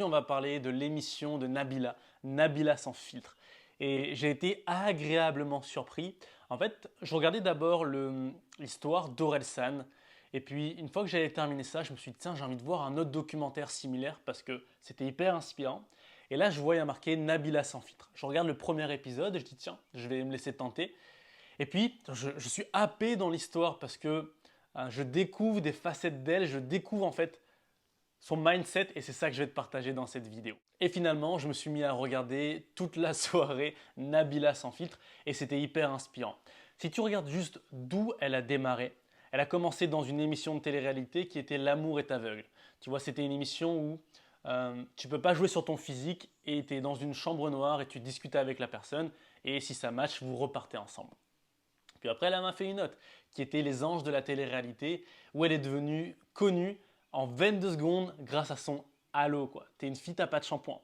on va parler de l'émission de Nabila, Nabila sans filtre. Et j'ai été agréablement surpris. En fait, je regardais d'abord l'histoire d'Orelsan. Et puis, une fois que j'avais terminé ça, je me suis dit, tiens, j'ai envie de voir un autre documentaire similaire parce que c'était hyper inspirant. Et là, je vois, il y a marqué Nabila sans filtre. Je regarde le premier épisode et je dis, tiens, je vais me laisser tenter. Et puis, je suis happé dans l'histoire parce que je découvre des facettes d'elle, je découvre en fait son mindset et c'est ça que je vais te partager dans cette vidéo. Et finalement, je me suis mis à regarder toute la soirée Nabila sans filtre et c'était hyper inspirant. Si tu regardes juste d'où elle a démarré, elle a commencé dans une émission de télé-réalité qui était L'amour est aveugle. Tu vois, c'était une émission où tu peux pas jouer sur ton physique et tu es dans une chambre noire et tu discutes avec la personne et si ça match, vous repartez ensemble. Puis après, elle m'a fait une autre qui était Les Anges de la télé-réalité où elle est devenue connue en 22 secondes grâce à son halo. T'es une fille, t'as pas de shampoing.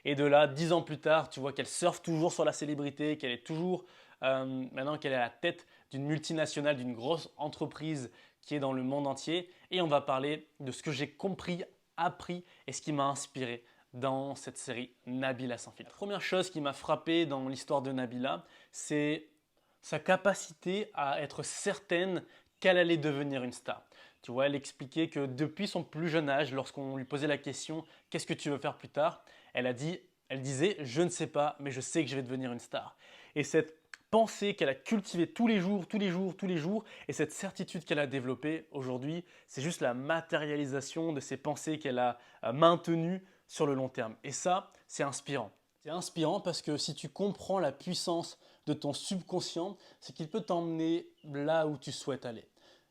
Et de là, 10 ans plus tard, tu vois qu'elle surfe toujours sur la célébrité, qu'elle est toujours, maintenant qu'elle est à la tête d'une multinationale, d'une grosse entreprise qui est dans le monde entier. Et on va parler de ce que j'ai compris, appris et ce qui m'a inspiré dans cette série Nabila sans filtre. La première chose qui m'a frappé dans l'histoire de Nabila, c'est sa capacité à être certaine qu'elle allait devenir une star. Tu vois, elle expliquait que depuis son plus jeune âge, lorsqu'on lui posait la question « Qu'est-ce que tu veux faire plus tard ?», elle disait « Je ne sais pas, mais je sais que je vais devenir une star ». Et cette pensée qu'elle a cultivée tous les jours, et cette certitude qu'elle a développée aujourd'hui, c'est juste la matérialisation de ces pensées qu'elle a maintenues sur le long terme. Et ça, c'est inspirant. C'est inspirant parce que si tu comprends la puissance de ton subconscient, c'est qu'il peut t'emmener là où tu souhaites aller.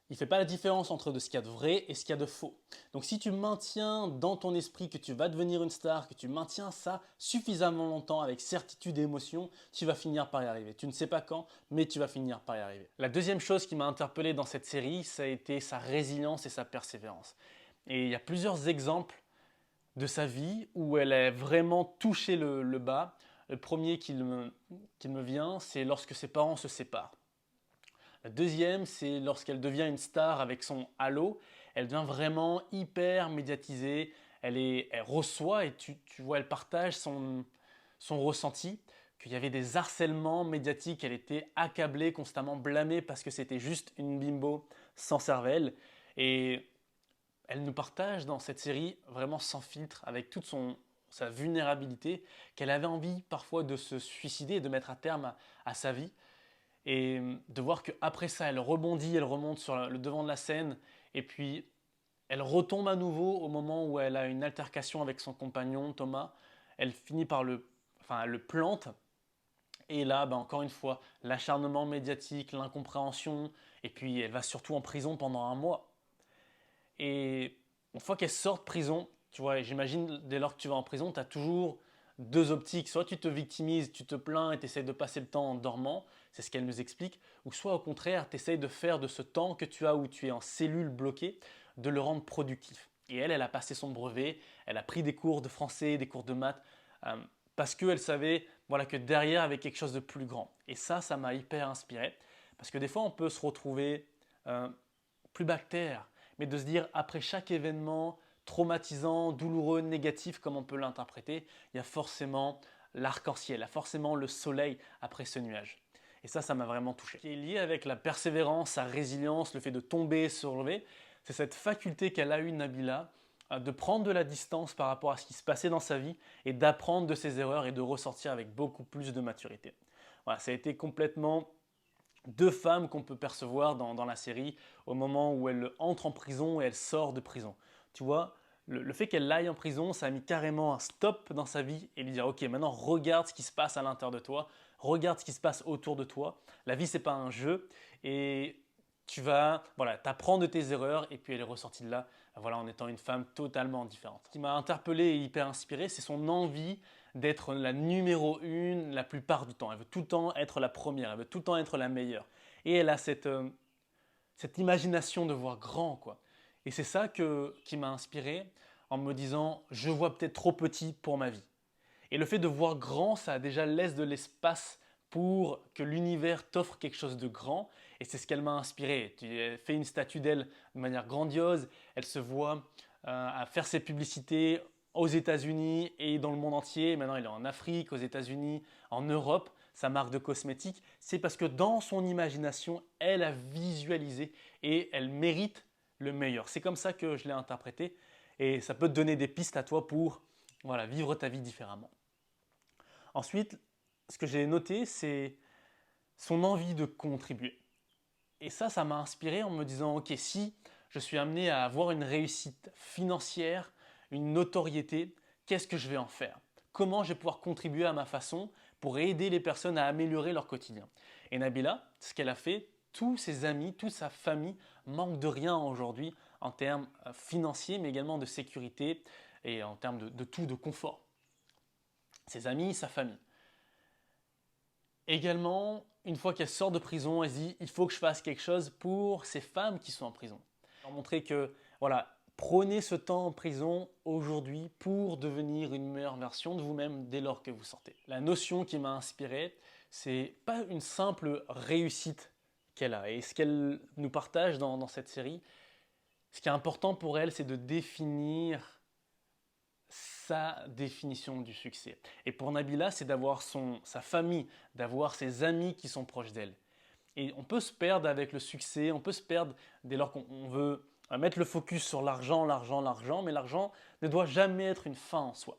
Il ne fait pas la différence entre ce qu'il y a de vrai et ce qu'il y a de faux. Donc si tu maintiens dans ton esprit que tu vas devenir une star, que tu maintiens ça suffisamment longtemps avec certitude et émotion, tu vas finir par y arriver. Tu ne sais pas quand, mais tu vas finir par y arriver. La deuxième chose qui m'a interpellé dans cette série, ça a été sa résilience et sa persévérance. Et il y a plusieurs exemples de sa vie où elle a vraiment touché le bas. Le premier qui me vient, c'est lorsque ses parents se séparent. La deuxième, c'est lorsqu'elle devient une star avec son halo. Elle devient vraiment hyper médiatisée. Elle reçoit et tu vois, elle partage son ressenti, qu'il y avait des harcèlements médiatiques, elle était accablée, constamment blâmée parce que c'était juste une bimbo sans cervelle. Et elle nous partage dans cette série vraiment sans filtre, avec toute sa vulnérabilité, qu'elle avait envie parfois de se suicider, de mettre à terme à sa vie. Et de voir qu'après ça, elle rebondit, elle remonte sur le devant de la scène, et puis elle retombe à nouveau au moment où elle a une altercation avec son compagnon Thomas. Elle finit par elle le plante. Et là, encore une fois, l'acharnement médiatique, l'incompréhension, et puis elle va surtout en prison pendant un mois. Et une fois qu'elle sort de prison, tu vois, j'imagine dès lors que tu vas en prison, tu as toujours deux optiques. Soit tu te victimises, tu te plains et tu essaies de passer le temps en dormant, c'est ce qu'elle nous explique, ou soit au contraire, tu essaies de faire de ce temps que tu as où tu es en cellule bloquée, de le rendre productif. Et elle a passé son brevet, elle a pris des cours de français, des cours de maths, parce qu'elle savait voilà, que derrière avait quelque chose de plus grand. Et ça m'a hyper inspiré, parce que des fois on peut se retrouver plus bactère, mais de se dire après chaque événement traumatisant, douloureux, négatif, comme on peut l'interpréter, il y a forcément l'arc-en-ciel, il y a forcément le soleil après ce nuage. Et ça m'a vraiment touché. Ce qui est lié avec la persévérance, sa résilience, le fait de tomber, se relever, c'est cette faculté qu'elle a eue, Nabila, de prendre de la distance par rapport à ce qui se passait dans sa vie et d'apprendre de ses erreurs et de ressortir avec beaucoup plus de maturité. Voilà, ça a été complètement deux femmes qu'on peut percevoir dans la série au moment où elle entre en prison et elle sort de prison. Tu vois, le fait qu'elle aille en prison, ça a mis carrément un stop dans sa vie et lui dire ok, maintenant regarde ce qui se passe à l'intérieur de toi, regarde ce qui se passe autour de toi. La vie, c'est pas un jeu et tu vas t'apprendre de tes erreurs et puis elle est ressortie de là en étant une femme totalement différente. Ce qui m'a interpellé et hyper inspiré, c'est son envie d'être la numéro une la plupart du temps. Elle veut tout le temps être la première, elle veut tout le temps être la meilleure. Et elle a cette imagination de voir grand, quoi. Et c'est ça qui m'a inspiré en me disant, je vois peut-être trop petit pour ma vie. Et le fait de voir grand, ça déjà laisse de l'espace pour que l'univers t'offre quelque chose de grand. Et c'est ce qu'elle m'a inspiré. Elle fait une statue d'elle de manière grandiose. Elle se voit à faire ses publicités aux États-Unis et dans le monde entier. Maintenant, elle est en Afrique, aux États-Unis, en Europe, sa marque de cosmétiques. C'est parce que dans son imagination, elle a visualisé et elle mérite le meilleur. C'est comme ça que je l'ai interprété et ça peut te donner des pistes à toi pour vivre ta vie différemment. Ensuite, ce que j'ai noté, c'est son envie de contribuer. Et ça m'a inspiré en me disant, ok, si je suis amené à avoir une réussite financière, une notoriété, qu'est-ce que je vais en faire? Comment je vais pouvoir contribuer à ma façon pour aider les personnes à améliorer leur quotidien? Et Nabila, ce qu'elle a fait, tous ses amis, toute sa famille manquent de rien aujourd'hui en termes financiers, mais également de sécurité et en termes de tout, de confort. Ses amis, sa famille. Également, une fois qu'elle sort de prison, elle se dit il faut que je fasse quelque chose pour ces femmes qui sont en prison. Pour montrer que, prenez ce temps en prison aujourd'hui pour devenir une meilleure version de vous-même dès lors que vous sortez. La notion qui m'a inspiré, c'est pas une simple réussite qu'elle a. Et ce qu'elle nous partage dans cette série, ce qui est important pour elle, c'est de définir sa définition du succès. Et pour Nabila, c'est d'avoir sa famille, d'avoir ses amis qui sont proches d'elle. Et on peut se perdre avec le succès, on peut se perdre dès lors qu'on veut mettre le focus sur l'argent, mais l'argent ne doit jamais être une fin en soi.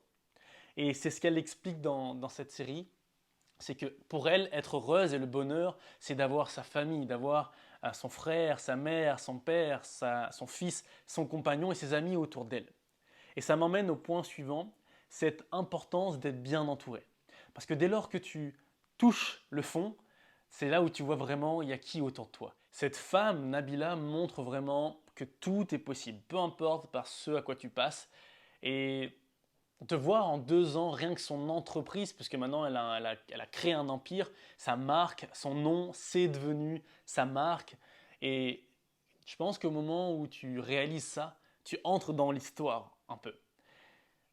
Et c'est ce qu'elle explique dans cette série, c'est que pour elle, être heureuse et le bonheur, c'est d'avoir sa famille, d'avoir son frère, sa mère, son père, son fils, son compagnon et ses amis autour d'elle. Et ça m'emmène au point suivant, cette importance d'être bien entouré. Parce que dès lors que tu touches le fond, c'est là où tu vois vraiment il y a qui autour de toi. Cette femme, Nabila, montre vraiment que tout est possible, peu importe par ce à quoi tu passes. Et de voir en 2 ans rien que son entreprise, puisque maintenant elle a créé un empire, sa marque, son nom, c'est devenu sa marque. Et je pense qu'au moment où tu réalises ça, tu entres dans l'histoire un peu.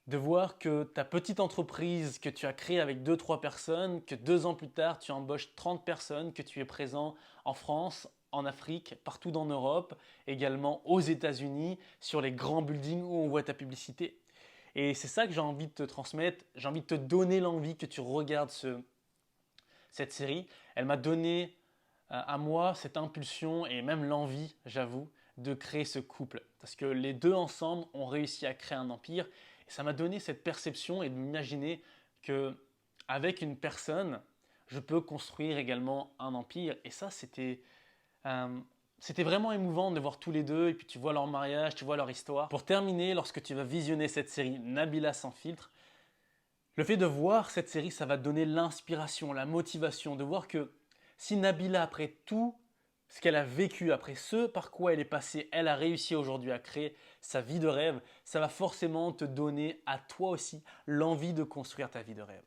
De voir que ta petite entreprise que tu as créée avec 2-3 personnes, que 2 ans plus tard tu embauches 30 personnes, que tu es présent en France, en Afrique, partout dans Europe, également aux États-Unis, sur les grands buildings où on voit ta publicité. Et c'est ça que j'ai envie de te transmettre, j'ai envie de te donner l'envie que tu regardes cette série. Elle m'a donné à moi cette impulsion et même l'envie, j'avoue, de créer ce couple. Parce que les deux ensemble ont réussi à créer un empire. Et ça m'a donné cette perception et de m'imaginer qu'avec une personne, je peux construire également un empire. Et ça, c'était vraiment émouvant de voir tous les deux. Et puis tu vois leur mariage, tu vois leur histoire. Pour terminer, lorsque tu vas visionner cette série Nabila sans filtre, le fait de voir cette série, ça va te donner l'inspiration, la motivation, de voir que si Nabila, après tout ce qu'elle a vécu, après ce par quoi elle est passée, elle a réussi aujourd'hui à créer sa vie de rêve, ça va forcément te donner à toi aussi l'envie de construire ta vie de rêve.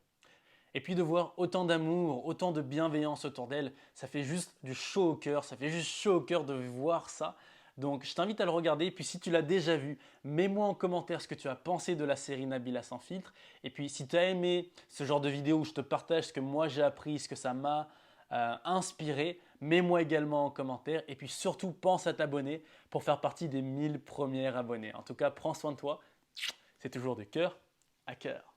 Et puis de voir autant d'amour, autant de bienveillance autour d'elle, ça fait juste du chaud au cœur, ça fait juste chaud au cœur de voir ça. Donc je t'invite à le regarder, et puis si tu l'as déjà vu, mets-moi en commentaire ce que tu as pensé de la série Nabila sans filtre. Et puis si tu as aimé ce genre de vidéo où je te partage ce que moi j'ai appris, ce que ça m'a inspiré, mets-moi également en commentaire. Et puis surtout, pense à t'abonner pour faire partie des 1000 premiers abonnés. En tout cas, prends soin de toi, c'est toujours de cœur à cœur.